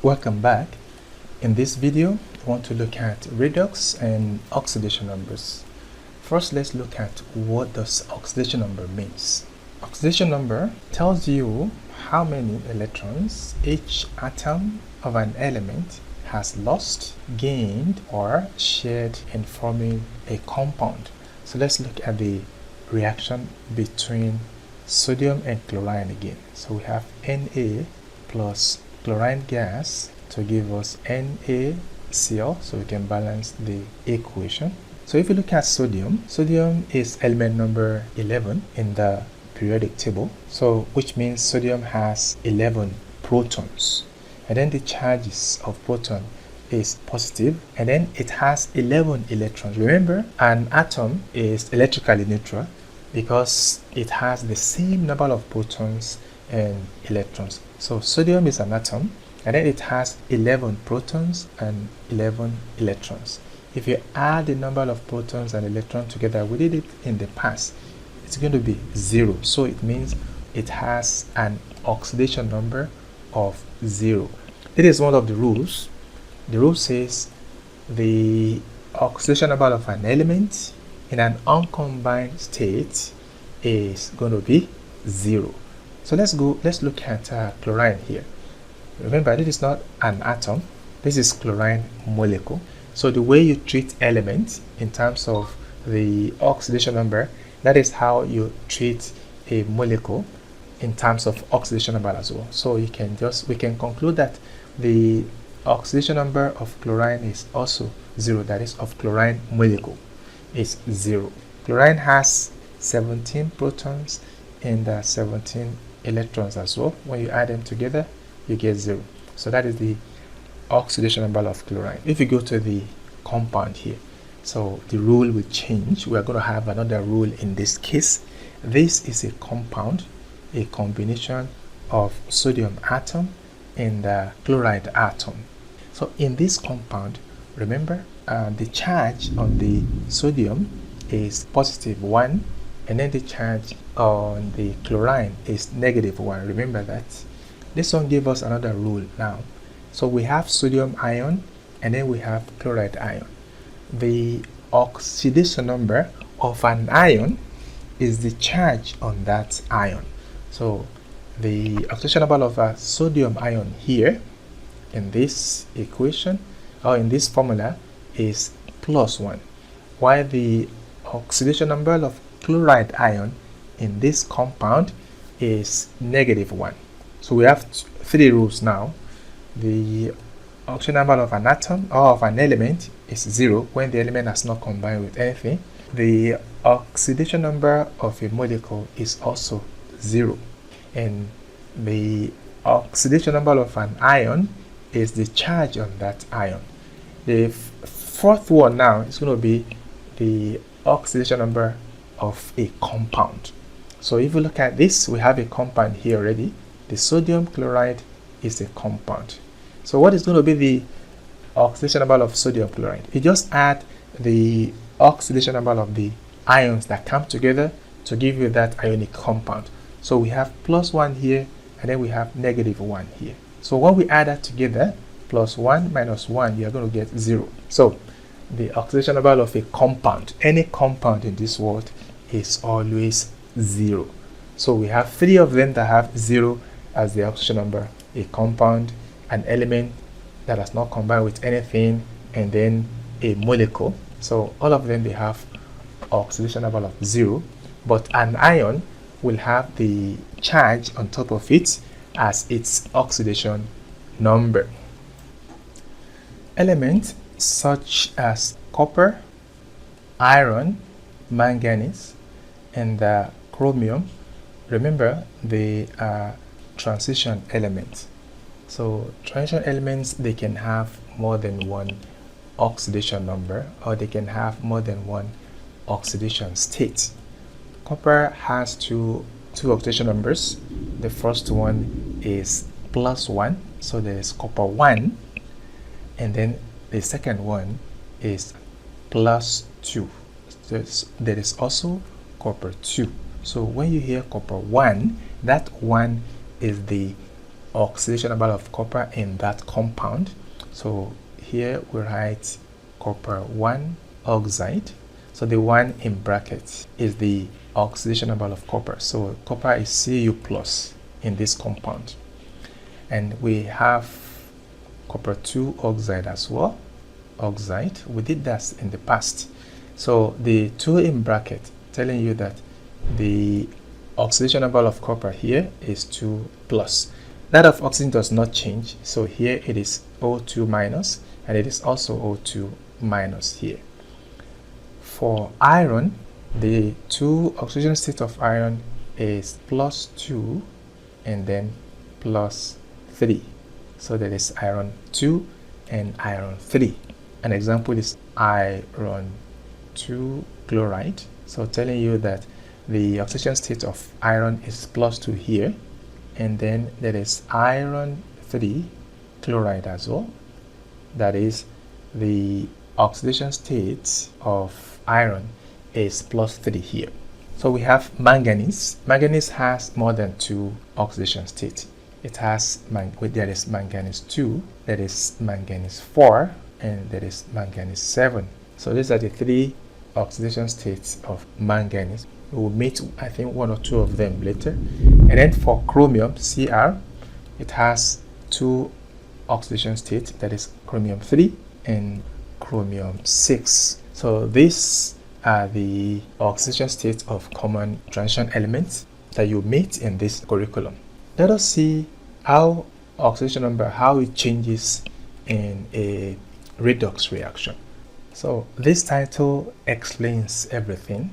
Welcome back. In this video, I want to look at redox and oxidation numbers. First, let's look at what does oxidation number means. Oxidation number tells you how many electrons each atom of an element has lost, gained, or shared in forming a compound. So let's look at the reaction between sodium and chlorine again. So we have Na plus chlorine gas to give us NaCl, so we can balance the equation. So if you look at sodium, sodium is element number 11 in the periodic table, so which means sodium has 11 protons, and then the charges of proton is positive, and then it has 11 electrons. Remember, an atom is electrically neutral because it has the same number of protons and electrons. So sodium is an atom, and then it has 11 protons and 11 electrons. If you add the number of protons and electrons together, we did it in the past, it's going to be 0. So it means it has an oxidation number of 0. It is one of the rules. The rule says the oxidation number of an element in an uncombined state is going to be 0. So let's look at chlorine here. Remember, this is not an atom, this is chlorine molecule. So the way you treat elements in terms of the oxidation number, that is how you treat a molecule in terms of oxidation number as well. So we can conclude that the oxidation number of chlorine is also 0, that is of chlorine molecule is 0. Chlorine has 17 protons and 17 electrons as well. When you add them together, you get 0. So that is the oxidation number of chlorine. If you go to the compound here, so the rule will change. We are going to have another rule in this case. This is a compound, a combination of sodium atom and the chloride atom. So in this compound, remember, the charge on the sodium is positive 1, and then the charge on the chlorine is negative 1. Remember that. This one gives us another rule now. So we have sodium ion, and then we have chloride ion. The oxidation number of an ion is the charge on that ion. So the oxidation number of a sodium ion here in this equation, or in this formula, is +1, while the oxidation number of chloride ion in this compound is -1. So we have 3 rules now. The oxidation number of an atom or of an element is 0 when the element has not combined with anything. The oxidation number of a molecule is also 0, and the oxidation number of an ion is the charge on that ion. The fourth one now is going to be the oxidation number of a compound. So if you look at this, we have a compound here already. The sodium chloride is a compound. So what is going to be the oxidation number of sodium chloride? You just add the oxidation number of the ions that come together to give you that ionic compound. So we have +1 here, and then we have -1 here. So when we add that together, +1 minus 1, you are going to get 0. So the oxidation number of a compound, any compound in this world, is always 0. So we have 3 of them that have 0 as the oxidation number: a compound, an element that has not combined with anything, and then a molecule. So all of them, they have oxidation number of 0, but an ion will have the charge on top of it as its oxidation number. Elements such as copper, iron, manganese, and chromium, remember, they are transition elements. So transition elements, they can have more than one oxidation number, or they can have more than one oxidation state. Copper has two oxidation numbers. The first one is +1, so there is copper 1, and then the second one is +2. There is also copper 2. So when you hear copper 1, that 1 is the oxidation number of copper in that compound. So here we write copper 1 oxide. So the 1 in brackets is the oxidation number of copper. So copper is Cu plus in this compound. And we have copper 2 oxide as well. Oxide, we did that in the past. So the 2 in bracket telling you that the oxidation number of copper here is 2 plus. That of oxygen does not change, so here it is O2 minus, and it is also O2 minus here. For iron, the 2 oxidation state of iron is plus 2 and then plus 3. So that is iron 2 and iron 3. An example is iron 2 chloride. So telling you that the oxidation state of iron is plus 2 here, and then there is iron 3 chloride as well. That is, the oxidation state of iron is plus 3 here. So we have manganese. Manganese has more than 2 oxidation states. It has, there is manganese 2, there is manganese 4, and there is manganese 7. So these are the 3 oxidation states of manganese. We will meet, I think, 1 or 2 of them later. And then for chromium, Cr, it has 2 oxidation states, that is chromium 3 and chromium 6. So these are the oxidation states of common transition elements that you meet in this curriculum. Let us see how oxidation number, how it changes in a redox reaction. So this title explains everything.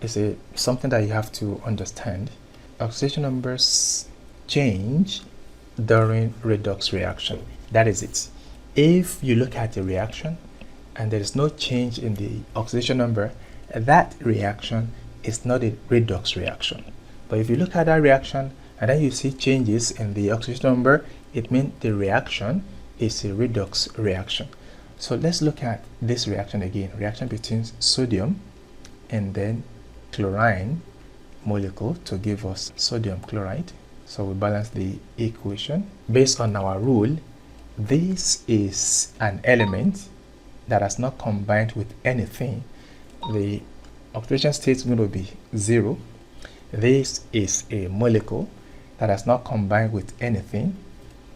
It's something that you have to understand. Oxidation numbers change during redox reaction. That is it. If you look at a reaction and there is no change in the oxidation number, that reaction is not a redox reaction. But if you look at that reaction and then you see changes in the oxidation number, it means the reaction is a redox reaction. So let's look at this reaction again. Reaction between sodium and then chlorine molecule to give us sodium chloride. So we balance the equation. Based on our rule, this is an element that has not combined with anything. The oxidation state is going to be 0. This is a molecule that has not combined with anything.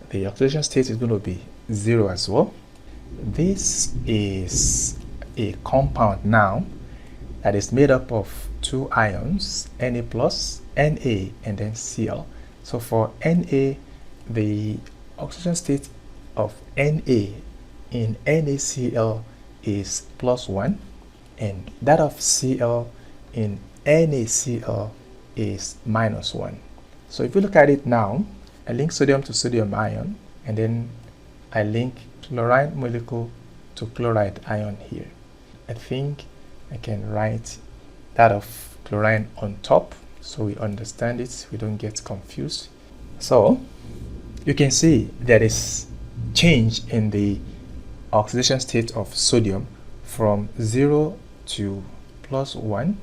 The oxidation state is going to be 0 as well. This is a compound now that is made up of 2 ions, Na plus, Na, and then Cl. So for Na, the oxidation state of Na in NaCl is plus 1, and that of Cl in NaCl is minus 1. So if you look at it now, I link sodium to sodium ion, and then I link chlorine molecule to chloride ion here. I think I can write that of chlorine on top so we understand it, we don't get confused. So you can see there is change in the oxidation state of sodium from 0 to plus 1,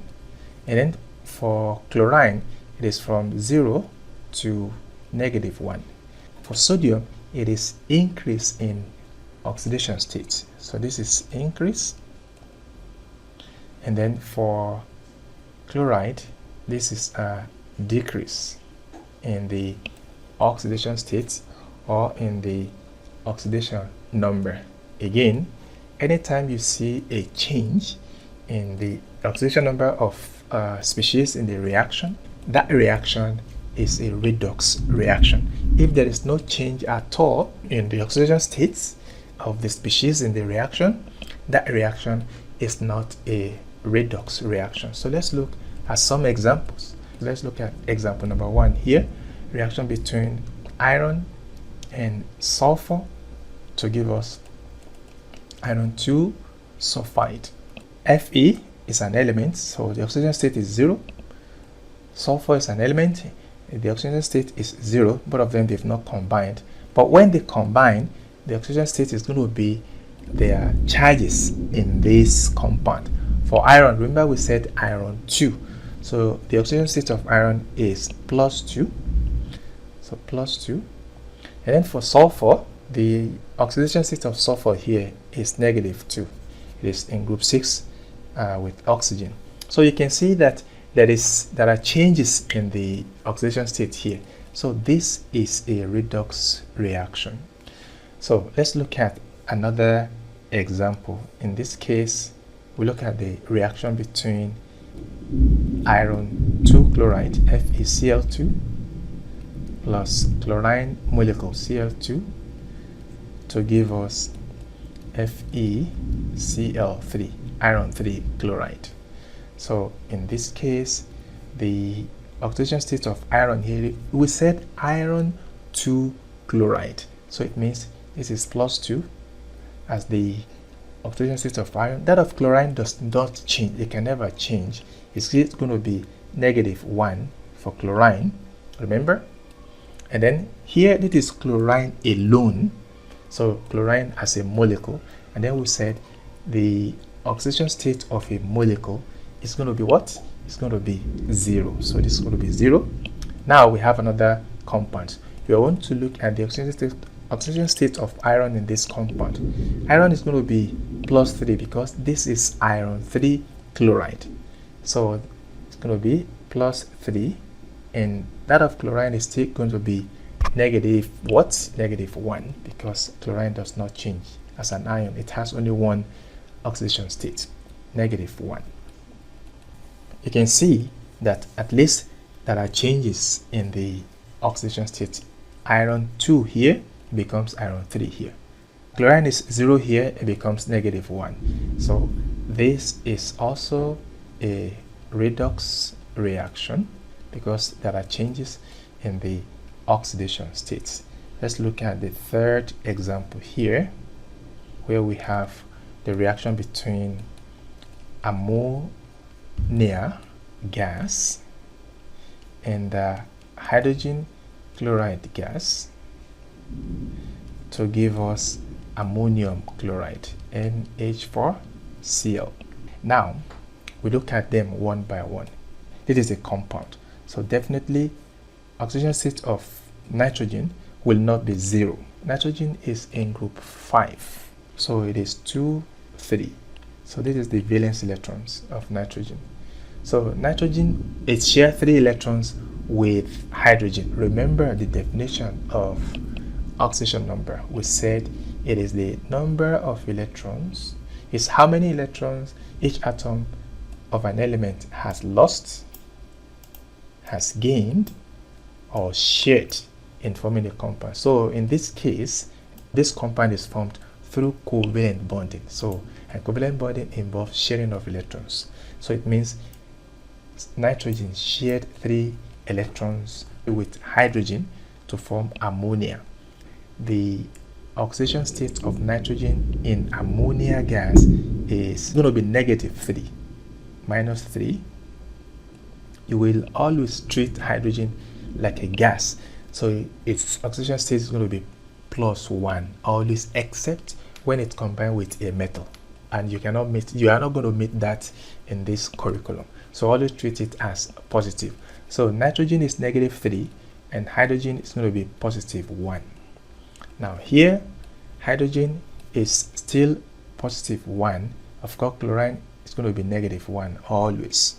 and then for chlorine it is from 0 to negative 1. For sodium it is increase in oxidation state, so this is increase, and then for chloride this is a decrease in the oxidation state or in the oxidation number. Again, anytime you see a change in the oxidation number of species in the reaction, that reaction is a redox reaction. If there is no change at all in the oxidation states of the species in the reaction, that reaction is not a redox reaction. So let's look at some examples. Let's look at example number 1 here. Reaction between iron and sulfur to give us iron 2 sulfide. Fe is an element, so the oxidation state is 0. Sulfur is an element, the oxidation state is 0. Both of them, they've not combined, but when they combine, the oxidation state is going to be their charges in this compound. For iron, remember we said iron 2, so the oxidation state of iron is plus 2. So plus 2, And then for sulfur, the oxidation state of sulfur here is -2. It is in group 6 with oxygen. So you can see that there are changes in the oxidation state here. So this is a redox reaction. So let's look at another example. In this case, we look at the reaction between iron 2 chloride FeCl2 plus chlorine molecule Cl2 to give us FeCl3, iron 3 chloride. So in this case, the oxidation state of iron here, we said iron 2 chloride. So it means this is +2 as the oxidation state of iron. That of chlorine does not change. It can never change. It's going to be -1 for chlorine, remember? And then here it is chlorine alone. So chlorine as a molecule. And then we said the oxidation state of a molecule is going to be what? It's going to be 0. So this is going to be 0. Now we have another compound. We want to look at the oxidation state of iron in this compound. Iron is going to be +3 because this is iron 3 chloride. So it's going to be +3, and that of chlorine is still going to be -1 because chlorine does not change as an ion. It has only one oxidation state, -1. You can see that at least there are changes in the oxidation state. Iron 2 here becomes iron 3 here. Chlorine is 0 here, it becomes -1. So this is also a redox reaction because there are changes in the oxidation states. Let's look at the third example here, where we have the reaction between ammonia gas and hydrogen chloride gas to give us ammonium chloride, NH4Cl. Now we look at them one by one. This is a compound, so definitely oxidation state of nitrogen will not be 0. Nitrogen is in group 5, so it is 2, 3. So this is the valence electrons of nitrogen. So nitrogen, it shares 3 electrons with hydrogen. Remember the definition of oxidation number. We said it is the number of electrons. It's how many electrons each atom of an element has lost, has gained, or shared in forming a compound. So in this case, this compound is formed through covalent bonding. So and covalent bonding involves sharing of electrons. So it means nitrogen shared 3 electrons with hydrogen to form ammonia. The oxidation state of nitrogen in ammonia gas is going to be -3, -3. You will always treat hydrogen like a gas, so its oxidation state is going to be +1 always, except when it's combined with a metal, and you are not going to meet that in this curriculum. So always treat it as positive. So nitrogen is -3 and hydrogen is going to be +1. Now here hydrogen is still +1. Of course chlorine is going to be -1 always.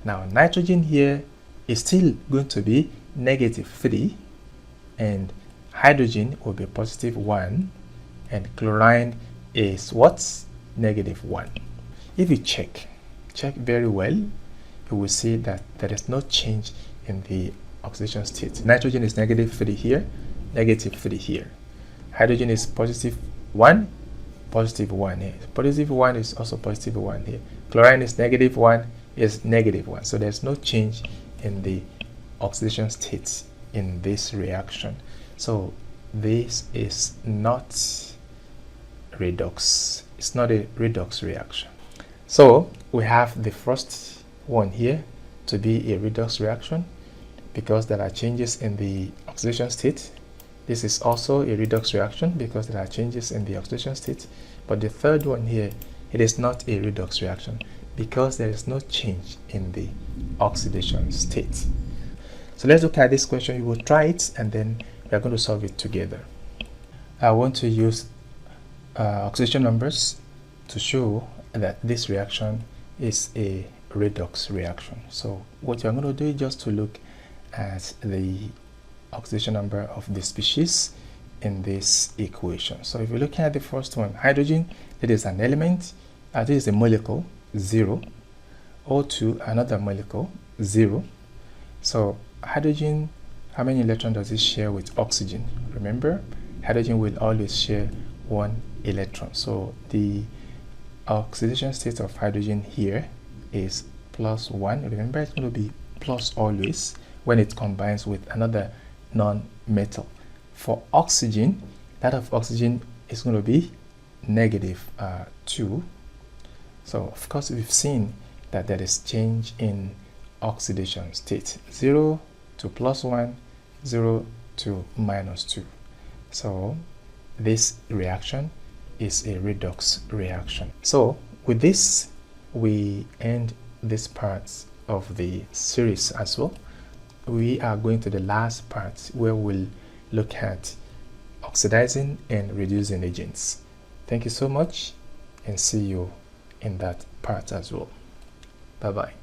Now nitrogen here is still going to be -3 and hydrogen will be +1 and chlorine is what? -1. If you check very well, you will see that there is no change in the oxidation state. Nitrogen is -3 here, -3 here. Hydrogen is +1, +1 here. +1 is also +1 here. Chlorine is -1, is -1. So there's no change in the oxidation state in this reaction. So this is not redox. It's not a redox reaction. So we have the first one here to be a redox reaction because there are changes in the oxidation state. This is also a redox reaction because there are changes in the oxidation state. But the third one here, it is not a redox reaction because there is no change in the oxidation state. So let's look at this question. You will try it and then we are going to solve it together. I want to use oxidation numbers to show that this reaction is a redox reaction. So what you're going to do is just to look at the oxidation number of the species in this equation. So if you're looking at the first one, hydrogen, it is an element, this is a molecule, 0. O2, another molecule, 0. So hydrogen, how many electrons does it share with oxygen? Remember, hydrogen will always share 1 electron. So the oxidation state of hydrogen here is +1. Remember, it's going to be plus always when it combines with another non-metal. For oxygen, that of oxygen is going to be -2. So of course we've seen that there is change in oxidation state, 0 to +1, 0 to -2. So this reaction is a redox reaction. So with this, we end this part of the series as well. We are going to the last part where we'll look at oxidizing and reducing agents. Thank you so much, and see you in that part as well. Bye bye.